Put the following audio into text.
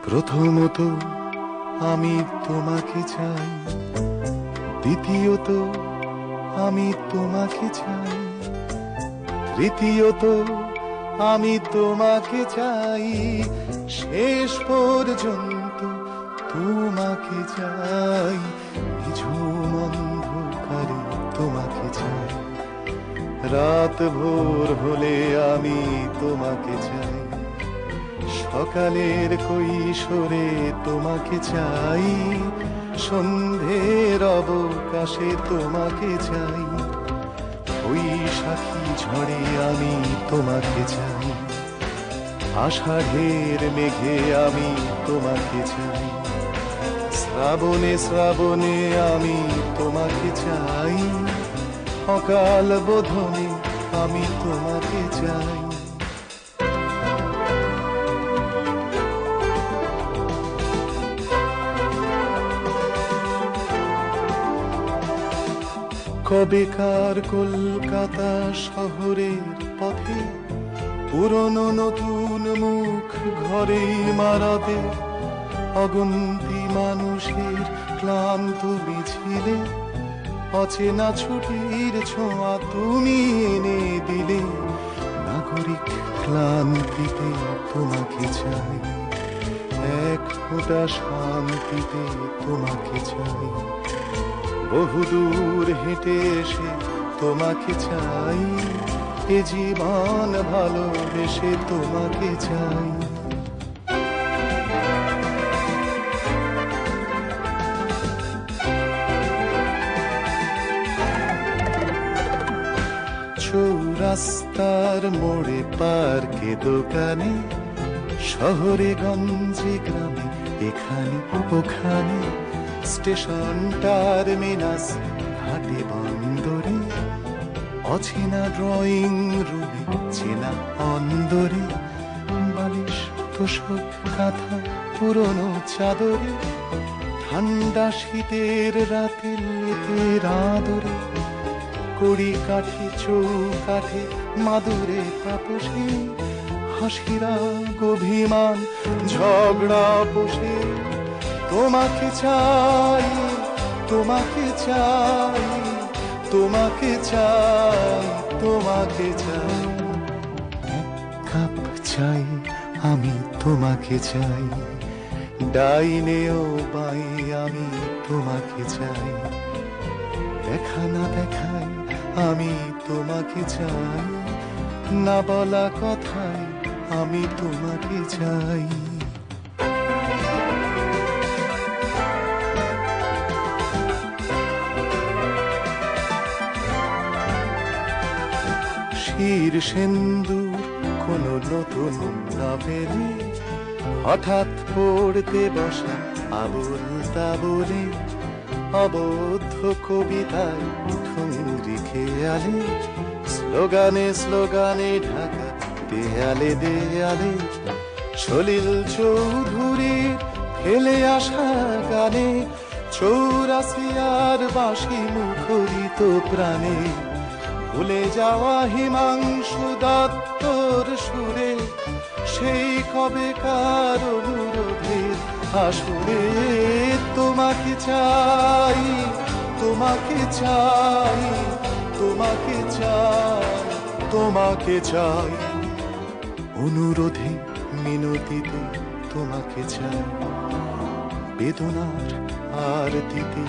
প্রথমত আমি তোমাকে চাই, দ্বিতীয়ত আমি তোমাকে চাই, তৃতীয়ত আমি তোমাকে চাই, শেষ পর্যন্ত তোমাকে চাই। নিঝুম অন্ধকারে তোমাকে চাই, রাত ভোর হলে আমি তোমাকে চাই, সকালের কৈশোরে তোমাকে চাই, সন্ধ্যের অবকাশে তোমাকে চাই, বৈশাখী ঝড়ে আমি তোমাকে চাই, আষাঢ়ের মেঘে আমি তোমাকে চাই, শ্রাবণে শ্রাবণে আমি তোমাকে চাই, অকাল বোধনে আমি তোমাকে চাই। কবেকার কলকাতা শহরের পথে পুরনো নতুন মুখ ঘরেই মারাবে, অগন্তি মানুষের ক্লান্ত মিছিলে অচেনা ছুটির ছোঁয়া তুমি এনে দিলে, নাগরিক ক্লান্তিতে তোমাকে চাই, এক ফোঁটা শান্তিতে তোমাকে চাই, বহুদূর হেঁটে এসে তোমাকে চাই, এ জীবন ভালোবেসে তোমাকে চাই। চৌরাস্তার মোড়ে পার্কে দোকানে, শহরে গঞ্জে গ্রামে এখানে ওখানে, স্টেশন টার্মিনাস ঘাটে বন্দরে, অচেনা ড্রয়িং রুমে চেনা অন্দরে, বালিশ তোষক কাঁথা পুরনো চাদরে, ঠান্ডা শীতের রাতে লেপের আদরে, কড়ি কাঠি চৌকাঠে মাদুরে তাপসে, হাসিরা অভিমান ঝগড়া বসে, তোমাকে চাই, তোমাকে চাই, তোমাকে চাই, তোমাকে চাই, এক কাপ চাই আমি তোমাকে চাই, ডাইনেও বাই আমি তোমাকে চাই, দেখা না দেখাই আমি তোমাকে চাই, না বলা কথায় আমি তোমাকে চাই। শির সিন্দুর কোনো নতুন নভেলে, হঠাৎ পড়তে বসা আবুল তাবলে, অবদ্ধ কবিতায় ঠুংরি খেয়ালে, স্লোগানে স্লোগানে ঢাকা দেয়ালে দেয়ালে, সলিল চৌধুরীর ফেলে আসা গানে, 84 আর বাঁশি মুখরিত প্রাণে, ভুলে যাওয়া হিমাংশু দত্তর সুরে, সেই কবেকার অনুরোধের আসরে, তোমাকে চাই, তোমাকে চাই, তোমাকে চাই, তোমাকে চাই, অনুরোধে মিনতিতে তোমাকে চাই, বেদনার আরতিতে